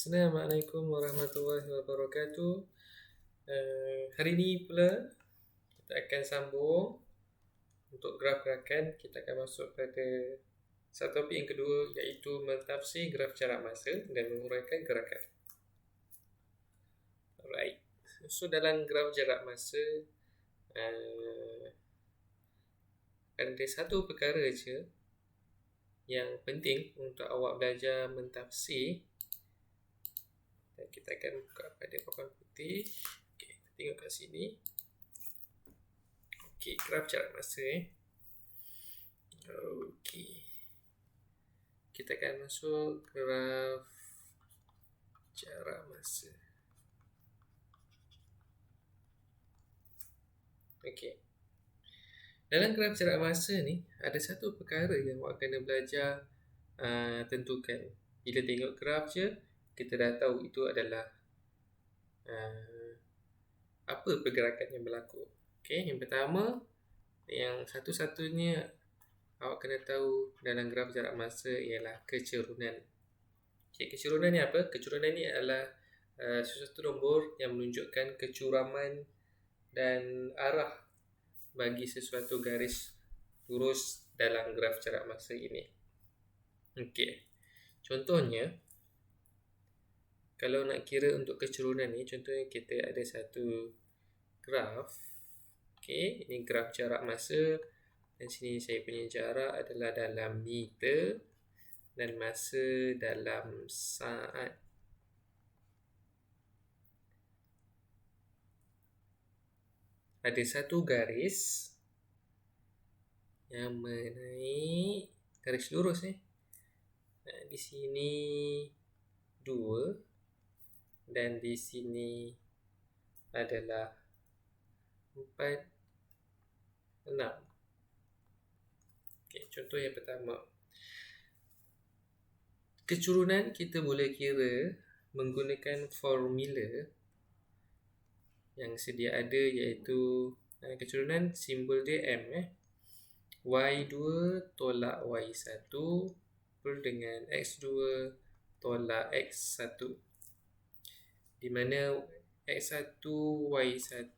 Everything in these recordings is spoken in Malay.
Assalamualaikum warahmatullahi wabarakatuh. Hari ini pula kita akan sambung untuk graf gerakan. Kita akan masuk pada topik yang kedua, iaitu mentafsir graf jarak masa dan menguraikan gerakan. Alright. So dalam graf jarak masa ada satu perkara je yang penting untuk awak belajar mentafsir. Dan kita akan buka pada papan putih. Okey, kita tengok kat sini. Okey, graf jarak masa Okey. Kita akan masuk graf jarak masa. Okey. Dalam graf jarak masa ni ada satu perkara yang awak kena belajar tentukan. Bila tengok graf je, kita dah tahu itu adalah apa pergerakan yang berlaku. Okey, yang pertama, yang satu-satunya awak kena tahu dalam graf jarak masa ialah kecerunan. Okey, kecerunan ni apa? Kecerunan ni adalah sesuatu nombor yang menunjukkan kecuraman dan arah bagi sesuatu garis lurus dalam graf jarak masa ini. Okey, contohnya, kalau nak kira untuk kecerunan ni, contohnya kita ada satu graf. Okey, ini graf jarak masa. Dan sini saya punya jarak adalah dalam meter dan masa dalam saat. Ada satu garis yang menaik, garis lurus di sini 2 dan di sini adalah 4, 6. Okey, contoh yang pertama. Kecerunan kita boleh kira menggunakan formula yang sedia ada, iaitu kecerunan simbol dia M. Y2 tolak Y1 per dengan X2 tolak X1, di mana X1, Y1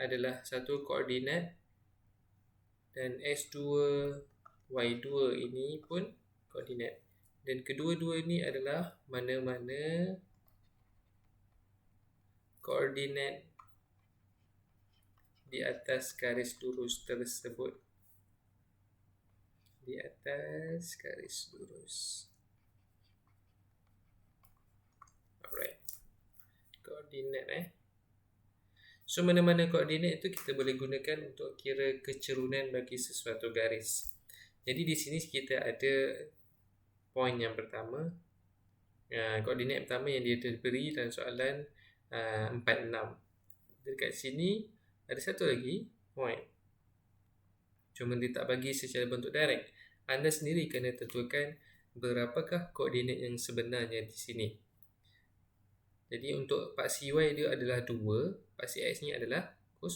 adalah satu koordinat dan X2, Y2 ini pun koordinat. Dan kedua-dua ini adalah mana-mana koordinat di atas garis lurus tersebut. Di atas garis lurus. Alright. Koordinat So mana-mana koordinat itu kita boleh gunakan untuk kira kecerunan bagi sesuatu garis. Jadi di sini kita ada poin yang pertama. Koordinat pertama yang dia diberi dalam soalan 4, 6. Dekat sini ada satu lagi poin. Cuma dia tak bagi secara bentuk direct. Anda sendiri kena tentukan berapakah koordinat yang sebenarnya di sini. Jadi untuk paksi Y dia adalah 2, paksi X ni adalah 0.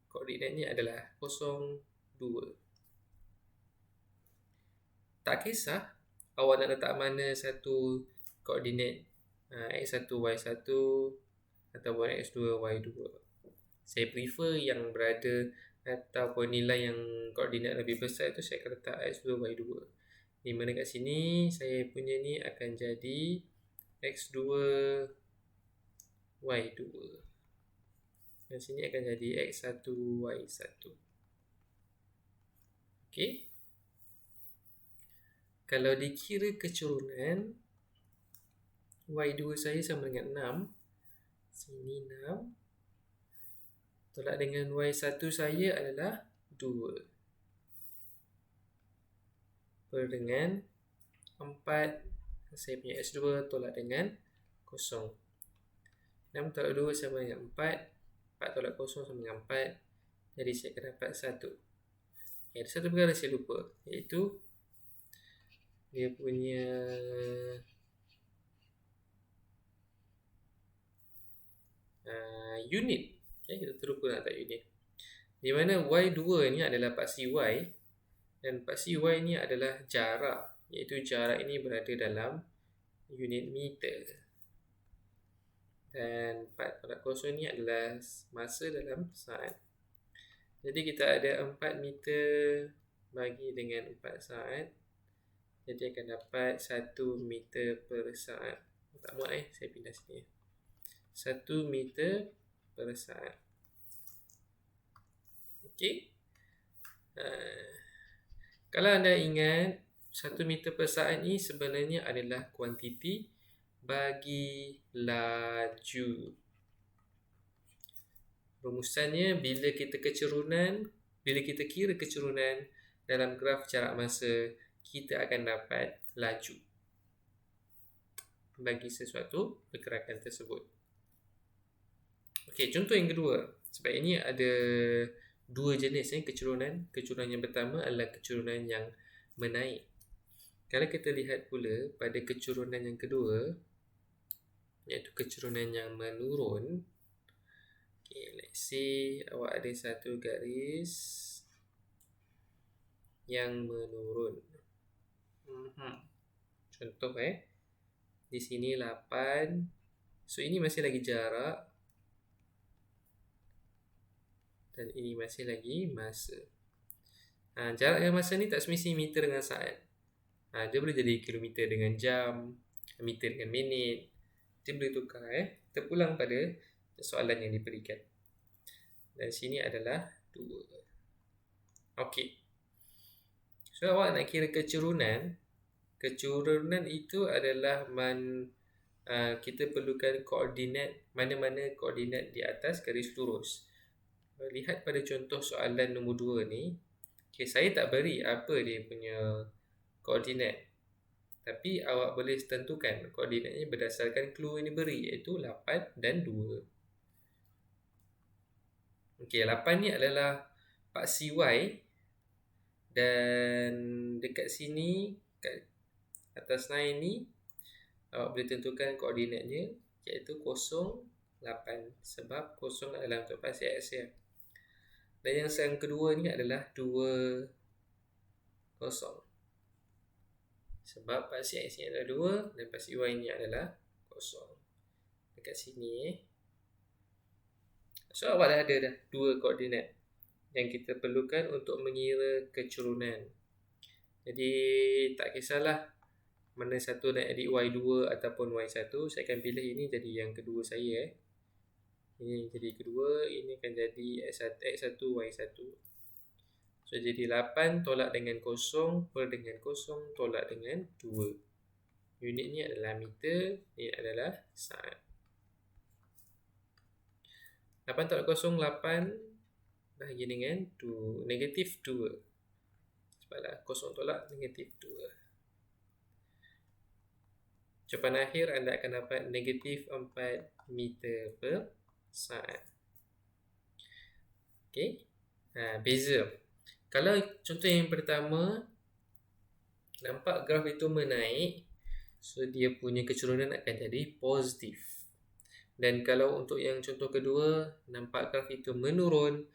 Koordinatnya adalah 0, 2. Tak kisah awak nak letak mana satu koordinat, X1, Y1 ataupun X2, Y2. Saya prefer yang berada ataupun nilai yang koordinat lebih besar itu saya akan letak X2, Y2. Di mana kat sini saya punya ni akan jadi X2, Y2. Dan sini akan jadi X1, Y1. Okey. Kalau dikira kecerunan, Y2 saya sama dengan 6. Sini 6. Tolak dengan Y1 saya adalah 2. Per dengan 4. Saya punya X2 tolak dengan 0. 6 tolak 2 sama dengan 4. 4 tolak 0 sama dengan 4. Jadi saya akan dapat 1. Ada satu perkara saya lupa, iaitu dia punya unit. Kita terlupa nak letak unit. Di mana Y2 ni adalah paksi Y dan paksi Y ni adalah jarak iaitu jarak ini berada dalam unit meter. Dan 4.0 ni adalah masa dalam saat. Jadi kita ada 4 meter bagi dengan 4 saat. Jadi akan dapat 1 meter per saat. Tak muat saya pindah sini. 1 meter per saat. Okey. Kalau anda ingat 1 meter per saat ni sebenarnya adalah kuantiti bagi laju. Rumusannya bila kita kira kecerunan dalam graf jarak masa, kita akan dapat laju bagi sesuatu pergerakan tersebut. Okey, contoh yang kedua. Sebab ini ada dua jenis kecerunan. Kecerunan yang pertama adalah kecerunan yang menaik. Kalau kita lihat pula pada kecerunan yang kedua, iaitu kecerunan yang menurun. Okay, let's say awak ada satu garis yang menurun. Contoh di sini 8. So ini masih lagi jarak. Dan ini masih lagi masa. Jarak dengan masa ni tak semestinya meter dengan saat. Dia boleh jadi kilometer dengan jam, meter dengan minit. Dia boleh tukar. Kita pulang pada soalan yang diberikan. Dan sini adalah 2. Okey. So awak nak kira kecerunan. Kecerunan itu adalah kita perlukan koordinat, mana-mana koordinat di atas garis lurus. Lihat pada contoh soalan nombor 2 ni. Okay, saya tak beri apa dia punya koordinat. Tapi awak boleh tentukan koordinatnya berdasarkan clue yang diberi, iaitu 8 dan 2. Okey, 8 ni adalah paksi Y. Dan dekat sini, kat atas line ni, awak boleh tentukan koordinatnya, iaitu 0, 8. Sebab 0 adalah untuk paksi X ya. Dan yang kedua ni adalah 2, 0. Sebab paksi X ni adalah 2 dan paksi Y ni adalah 0. Dekat sini So awak dah ada 2 koordinat yang kita perlukan untuk mengira kecerunan. Jadi tak kisahlah mana satu nak edit Y2 ataupun Y1. Saya akan pilih ini jadi yang kedua saya. Ini jadi kedua, ini akan jadi X1 Y1. So jadi 8 tolak dengan 0 per dengan 0 tolak dengan 2. Unit ni adalah meter, ini adalah saat. 8 tolak 0, 8 bahagi dengan 2, negatif 2. Sebablah 0 tolak negatif 2. Jawapan akhir anda akan dapat negatif 4 meter per saat. Okey. Beza. Kalau contoh yang pertama, nampak graf itu menaik, so dia punya kecerunan akan jadi positif. Dan kalau untuk yang contoh kedua, nampak graf itu menurun,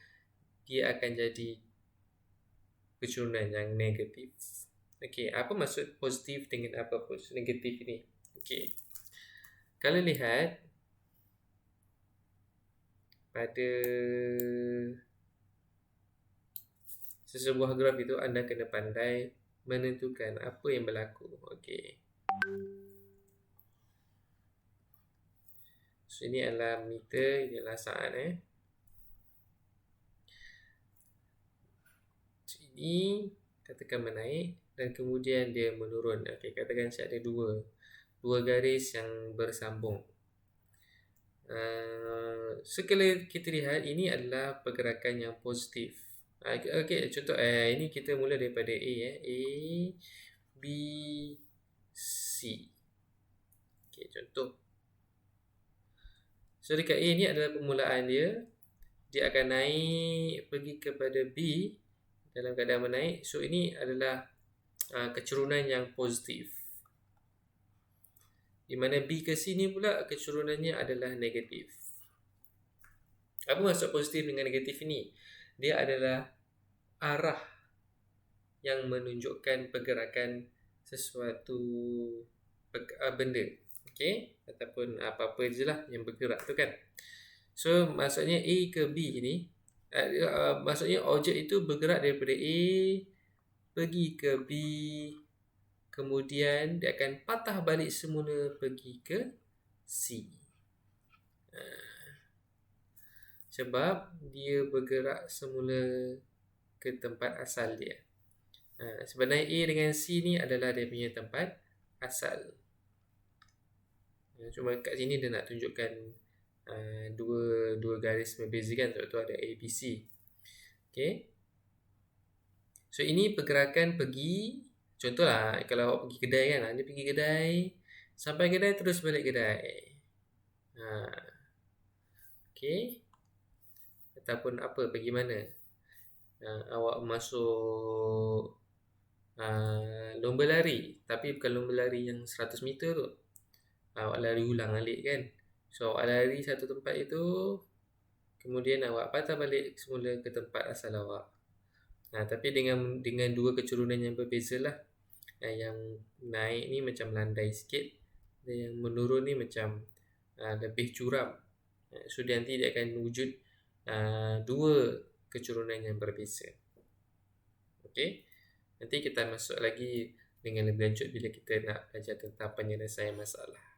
dia akan jadi kecerunan yang negatif. Okey, apa maksud positif dengan apa maksud negatif ini? Okey. Kalau lihat pada sesebuah graf itu, anda kena pandai menentukan apa yang berlaku. Okey. So ini adalah meter, ini adalah saat So, ini katakan menaik dan kemudian dia menurun. Okey, katakan saya ada dua garis yang bersambung. Sekali kita lihat, ini adalah pergerakan yang positif. Okey, contoh ini kita mula daripada A. A, B, C. Okey, contoh. So dekat A ni adalah permulaan dia. Dia akan naik pergi kepada B dalam keadaan menaik. So ini adalah kecerunan yang positif. Di mana B ke C ni pula kecerunannya adalah negatif. Apa maksud positif dengan negatif ini? Dia adalah arah yang menunjukkan pergerakan sesuatu benda, okey, ataupun apa-apa je lah yang bergerak tu kan. So maksudnya A ke B ni, maksudnya objek itu bergerak daripada A pergi ke B, kemudian dia akan patah balik semula pergi ke C. Sebab dia bergerak semula ke tempat asal dia. Sebenarnya A dengan C ni adalah dia punya tempat asal. Cuma kat sini dia nak tunjukkan dua garis berbeza kan, sebab tu ada A, B, C. Okay. So ini pergerakan pergi. Contohlah kalau awak pergi kedai kan, dia pergi kedai, sampai kedai terus balik kedai. Okay. Ataupun apa, pergi mana? Awak masuk lomba lari, tapi bukan lomba lari yang 100 meter tu. Awak lari ulang alik kan. So awak lari satu tempat itu, kemudian awak patah balik semula ke tempat asal awak. Tapi dengan dua kecurunan yang berbeza lah. Yang naik ni macam landai sikit, dan yang menurun ni macam lebih curam. So nanti dia akan wujud dua kecurunan yang berbeza. Okey. Nanti kita masuk lagi dengan lebih lanjut bila kita nak belajar tentang penyelesaian masalah.